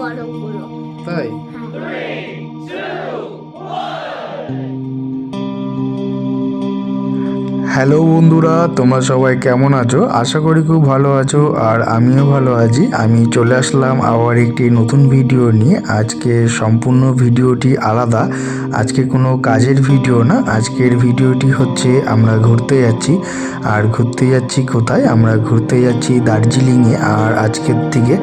বড় পুরো। তাই? হ্যালো বন্ধুরা, তোমরা সবাই কেমন আছো? আশা করি খুব ভালো আছো, আর আমিও ভালো আছি। আমি চলে আসলাম আবার একটি নতুন ভিডিও নিয়ে। আজকে সম্পূর্ণ ভিডিওটি আলাদা। আজকে কোনো কাজের ভিডিও না, আজকের ভিডিওটি হচ্ছে আমরা ঘুরতে যাচ্ছি। আর ঘুরতে যাচ্ছি কোথায়? আমরা ঘুরতে যাচ্ছি দার্জিলিংয়ে। আর আজকের থেকে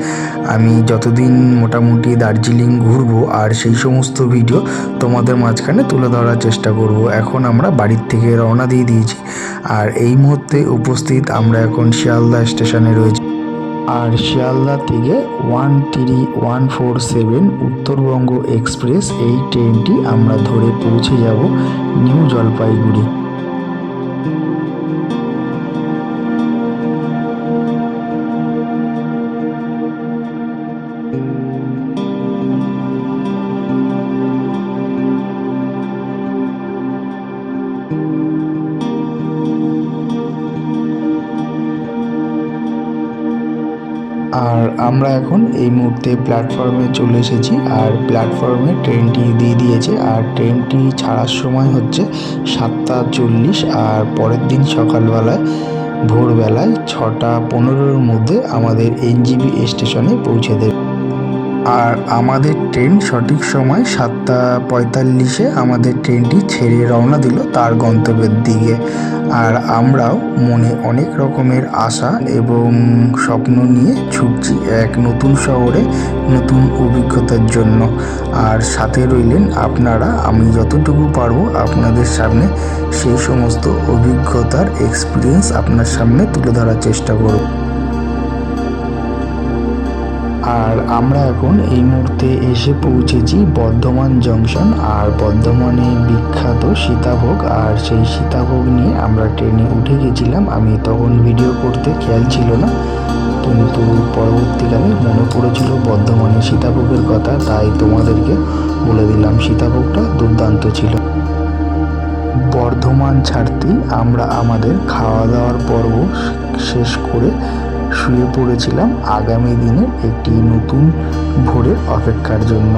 আমি যতদিন মোটামুটি দার্জিলিং ঘুরবো আর সেই সমস্ত ভিডিও তোমাদের মাঝখানে তুলে ধরার চেষ্টা করব। এখন আমরা বাড়ির থেকে রওনা দিয়ে দিয়েছি, আর এই মুহূর্তে উপস্থিত আমরা এখন শিয়ালদা স্টেশনে রয়েছি। আর শিয়ালদা থেকে 13147 উত্তরবঙ্গ এক্সপ্রেস এই ট্রেনটি আমরা ধরে পৌঁছে যাব নিউ জলপাইগুড়ি। আর আমরা এখন এই মুহূর্তে প্ল্যাটফর্মে চলে এসেছি। আর প্ল্যাটফর্মে ট্রেনটি দিয়ে দিয়েছে, আর ট্রেনটি ছাড়ার সময় হচ্ছে 7:40। আর পরের দিন সকালবেলায় ভোরবেলায় 6:15-র মধ্যে আমাদের এনজেপি স্টেশনে পৌঁছে দেবে। আর আমাদের ট্রেন সঠিক সময় 7:45-এ আমাদের ট্রেনটি ছেড়ে রওনা দিল তার গন্তব্যের দিকে। আর আমরাও মনে অনেক রকমের আশা এবং স্বপ্ন নিয়ে ছুটছি এক নতুন শহরে নতুন অভিজ্ঞতার জন্য। আর সাথে রইলেন আপনারা। আমি যতটুকু পারবো আপনাদের সামনে সেই সমস্ত অভিজ্ঞতার এক্সপিরিয়েন্স আপনার সামনে তুলে ধরার চেষ্টা করব। আর আমরা এখন এই মুহূর্তে এসে পৌঁছেছি বর্ধমান জংশন। আর বর্ধমানে বিখ্যাত সীতাভোগ, আর সেই সীতাভোগ নিয়ে আমরা ট্রেনে উঠে গেছিলাম। আমি তখন ভিডিও করতে খেয়াল ছিল না, কিন্তু পরবর্তীকালে মনে পড়েছিল বর্ধমানের সীতাভোগের কথা, তাই তোমাদেরকে বলে দিলাম। সীতাভোগটা দুর্দান্ত ছিল। বর্ধমান ছাড়তেই আমরা আমাদের খাওয়া দাওয়ার পর্ব শেষ করে শুয়ে পড়েছিলাম আগামী দিনের একটি নতুন ভোরের অপেক্ষার জন্য।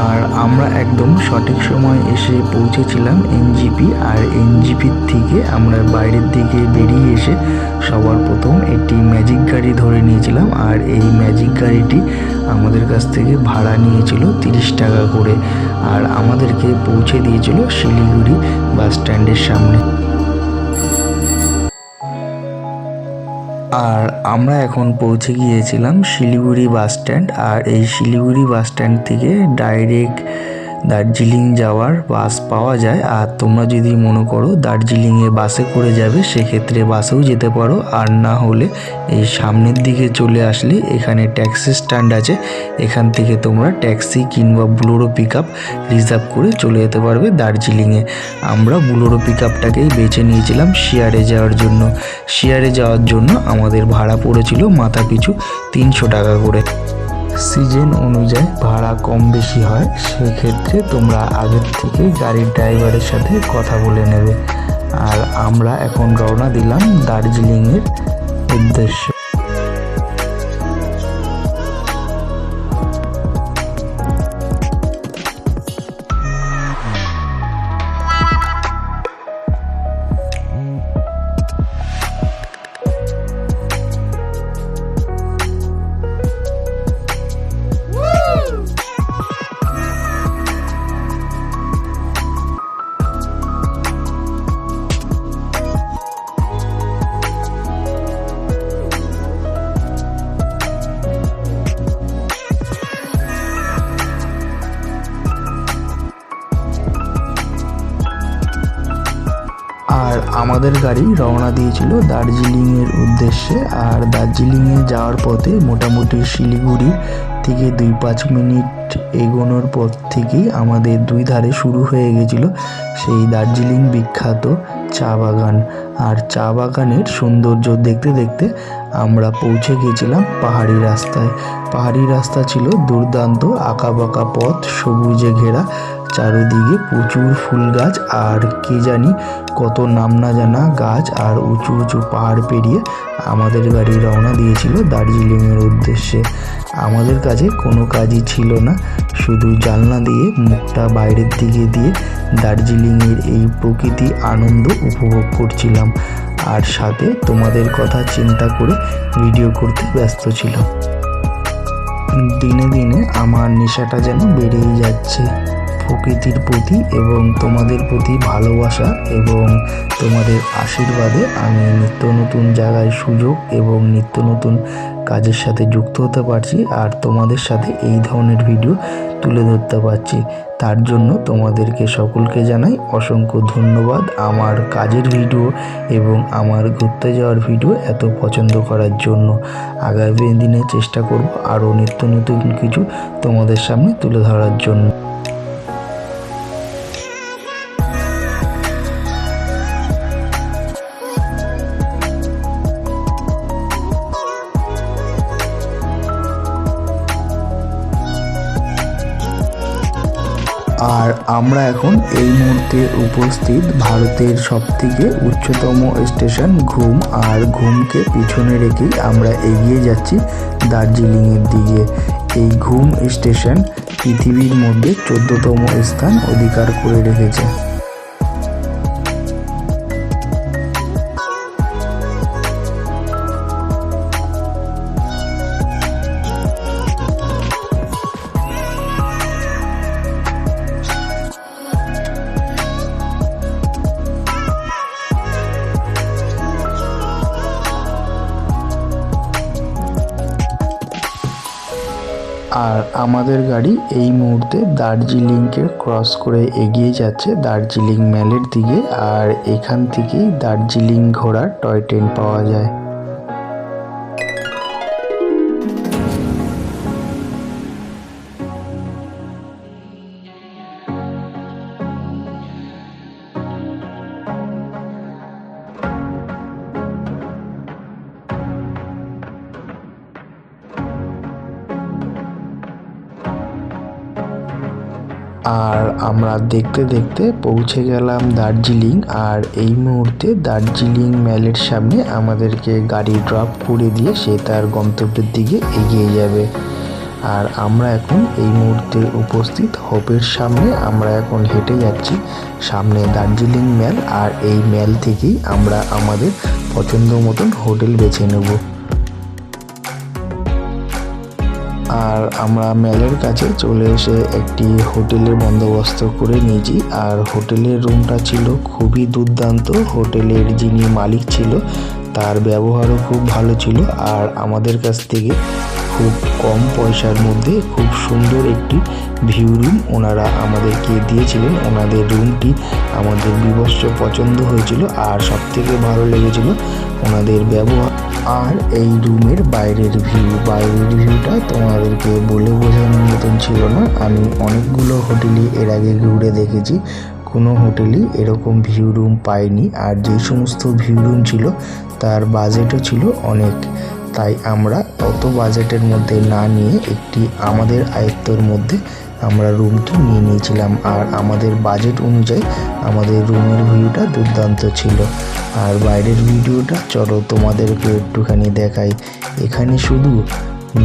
আর আমরা একদম সঠিক সময় এসে পৌঁছেছিলাম এনজেপি। আর এনজেপির থেকে আমরা বাইরের দিকে বেরিয়ে এসে সবার প্রথম একটি ম্যাজিক গাড়ি ধরে নিয়েছিলাম। আর এই ম্যাজিক গাড়িটি আমাদের কাছ থেকে ভাড়া নিয়েছিল 30 টাকা করে, আর আমাদেরকে পৌঁছে দিয়েছিল শিলিগুড়ি বাস স্ট্যান্ডের সামনে। আর আমরা এখন পৌঁছে গিয়েছিলাম শিলিগুড়ি বাস স্ট্যান্ড। আর এই শিলিগুড়ি বাস স্ট্যান্ড থেকে ডাইরেক্ট দার্জিলিং যাওয়ার বাস পাওয়া যায়। আর তোমরা যদি মনে করো দার্জিলিংয়ে বাসে করে যাবে, সেক্ষেত্রে বাসেও যেতে পারো। আর না হলে এই সামনের দিকে চলে আসলে এখানে ট্যাক্সি স্ট্যান্ড আছে, এখান থেকে তোমরা ট্যাক্সি কিংবা বুলোরো পিক আপ রিজার্ভ করে চলে যেতে পারবে দার্জিলিংয়ে। আমরা বুলোরো পিক আপটাকেই বেছে নিয়েছিলাম শেয়ারে যাওয়ার জন্য। শেয়ারে যাওয়ার জন্য আমাদের ভাড়া পড়েছিল মাথা পিছু 300 টাকা করে। সিজন অনুযায়ী ভাড়া কম বেশি হয়, সেক্ষেত্রে তোমরা আগের থেকে গাড়ির ড্রাইভারের সাথে কথা বলে নেবে। আর আমরা এখন রওনা দিলাম দার্জিলিংয়ের উদ্দেশ্যে। আমাদের গাড়ি রওনা দিয়েছিল দার্জিলিংয়ের উদ্দেশ্যে। আর দার্জিলিংয়ে যাওয়ার পথে মোটামুটি শিলিগুড়ি থেকে 2-5 মিনিট এগোনোর পর থেকেই আমাদের দুই ধারে শুরু হয়ে গেছিল সেই দার্জিলিং বিখ্যাত চা বাগান। আর চা বাগানের সৌন্দর্য দেখতে দেখতে আমরা পৌঁছে গিয়েছিলাম পাহাড়ি রাস্তায়। পাহাড়ি রাস্তা ছিল দুর্দান্ত, আঁকাবাঁকা পথ, সবুজে ঘেরা, চারিদিকে প্রচুর ফুল গাছ আর কে জানি কত নাম না জানা গাছ। আর উঁচু উঁচু পাহাড় পেরিয়ে আমাদের গাড়ি রওনা দিয়েছিল দার্জিলিংয়ের উদ্দেশ্যে। আমাদের কাছে কোনো কাজই ছিল না, শুধু জানলা দিয়ে মুখটা বাইরের দিকে দিয়ে দার্জিলিংয়ের এই প্রকৃতি আনন্দ উপভোগ করছিলাম। আর সাথে তোমাদের কথা চিন্তা করে ভিডিও করতে ব্যস্ত ছিলাম। দিনে দিনে আমার নেশাটা যেন বেড়েই যাচ্ছে প্রকৃতির প্রতি এবং তোমাদের প্রতি ভালোবাসা এবং তোমাদের আশীর্বাদে আমি নিত্য নতুন জায়গায় সুযোগ এবং নিত্য নতুন কাজের সাথে যুক্ত হতে পারছি আর তোমাদের সাথে এই ধরনের ভিডিও তুলে ধরতে পারছি। তার জন্য তোমাদেরকে সকলকে জানাই অসংখ্য ধন্যবাদ আমার কাজের ভিডিও এবং আমার ঘুরতে যাওয়ার ভিডিও এত পছন্দ করার জন্য। আগামী দিনে চেষ্টা করব আরও নিত্য নতুন কিছু তোমাদের সামনে তুলে ধরার জন্য। আর আমরা এখন এই মুহূর্তে উপস্থিত ভারতের সবথেকে উচ্চতম স্টেশন ঘুম। আর ঘুমকে পিছনে রেখেই আমরা এগিয়ে যাচ্ছি দার্জিলিংয়ের দিকে। এই ঘুম স্টেশন পৃথিবীর মধ্যে 14তম স্থান অধিকার করে রেখেছে। আর আমাদের গাড়ি এই মুহূর্তে দার্জিলিংকে ক্রস করে এগিয়ে যাচ্ছে দার্জিলিং মেলের দিকে। আর এখান থেকেই দার্জিলিং ঘোরার টয় ট্রেন পাওয়া যায়। আর আমরা দেখতে দেখতে পৌঁছে গেলাম দার্জিলিং। আর এই মুহূর্তে দার্জিলিং মেলের সামনে আমাদেরকে গাড়ি ড্রপ করে দিয়ে সে তার গন্তব্যের দিকে এগিয়ে যাবে। আর আমরা এখন এই মুহূর্তে উপস্থিত হোপের সামনে। আমরা এখন হেঁটে যাচ্ছি সামনে দার্জিলিং মেল। আর এই মেল থেকেই আমরা আমাদের পছন্দ মতন হোটেল বেছে নেব। আর আমরা মেলের কাছে চলে এসে একটি হোটেলের বন্দোবস্ত করে নিয়েছি। আর হোটেলের রুমটা ছিল খুবই দুর্দান্ত। হোটেলের যিনি মালিক ছিল তার ব্যবহারও খুব ভালো ছিল। আর আমাদের কাছ থেকে খুব কম পয়সার মধ্যে খুব সুন্দর একটি ভিউ রুম ওনারা আমাদেরকে দিয়েছিলেন। ওনাদের রুমটি আমাদের বিভৎস পছন্দ হয়েছিল। আর সবথেকে ভালো লেগেছিল ওনাদের ব্যবহার। আর এই রুমের বাইরের ভিউটা তোমাদেরকে বলে বোঝানোর মতন ছিল না। আমি অনেকগুলো হোটেলই এর আগে ঘুরে দেখেছি, কোনো হোটেলই এরকম ভিউ রুম পাইনি। আর যে সমস্ত ভিউ রুম ছিল তার বাজেটও ছিল অনেক। তাই আমরা অত বাজেটের মধ্যে না নিয়ে একটি আমাদের আয়ত্তর মধ্যে আমরা রুমটি নিয়ে নিয়েছিলাম। আর আমাদের বাজেট অনুযায়ী আমাদের রুমের ভিউটা দুর্দান্ত ছিল। আর বাইরের ভিডিওটা চলো তোমাদেরকে একটুখানি দেখাই। এখানে শুধু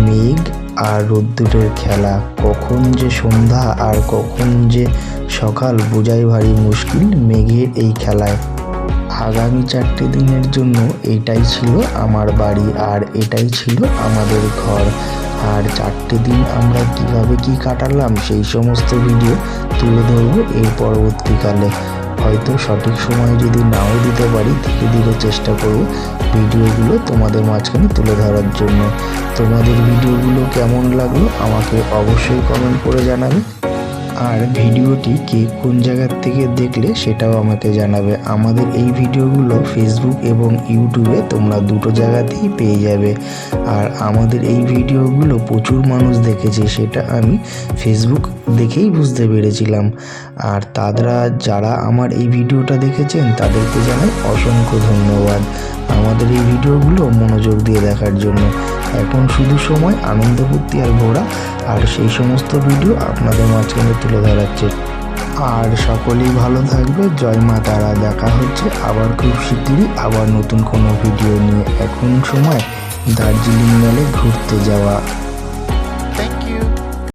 মেঘ আর রোদ্দুরের খেলা, কখন যে সন্ধ্যা আর কখন যে সকাল বোঝাই ভারী মুশকিল মেঘের এই খেলায়। আগামী 4টে দিনের জন্য এটাই ছিল আমার বাড়ি আর এটাই ছিল আমাদের ঘর। আর 4টে দিন আমরা কিভাবে কি কাটালাম সেই সমস্ত ভিডিও তুলে ধরবো এর পরবর্তীকালে। হয়তো সঠিক সময় যদি নাও দিতে পারি, ধীরে ধীরে চেষ্টা করব ভিডিওগুলো তোমাদের মাঝখানে তুলে ধরার জন্য। তোমাদের ভিডিওগুলো কেমন লাগলো আমাকে অবশ্যই কমেন্ট করে জানাবে। আর ভিডিওটি কে কোন জায়গার থেকে দেখলে সেটাও আমাকে জানাবে। আমাদের এই ভিডিওগুলো ফেসবুক এবং ইউটিউবে তোমরা দুটো জায়গাতেই পেয়ে যাবে। আর আমাদের এই ভিডিওগুলো প্রচুর মানুষ দেখেছে, সেটা আমি ফেসবুক দেখেই বুঝতে পেরেছিলাম। আর তারা যারা আমার এই ভিডিওটা দেখেছেন তাদেরকে জানাই অসংখ্য ধন্যবাদ আমাদের এই ভিডিওগুলো মনোযোগ দিয়ে দেখার জন্য। এখন শুধু সময় আনন্দ ফুর্তি আর ঘোরা আর সেই সমস্ত ভিডিও আপনাদের মাঝখানে তুলে ধরাচ্ছে। আর সকলেই ভালো থাকবে। জয় মা তারা। দেখা হচ্ছে আবার খুব শিগগিরই আবার নতুন কোনো ভিডিও নিয়ে। এখন সময় দার্জিলিং মেলে ঘুরতে যাওয়া।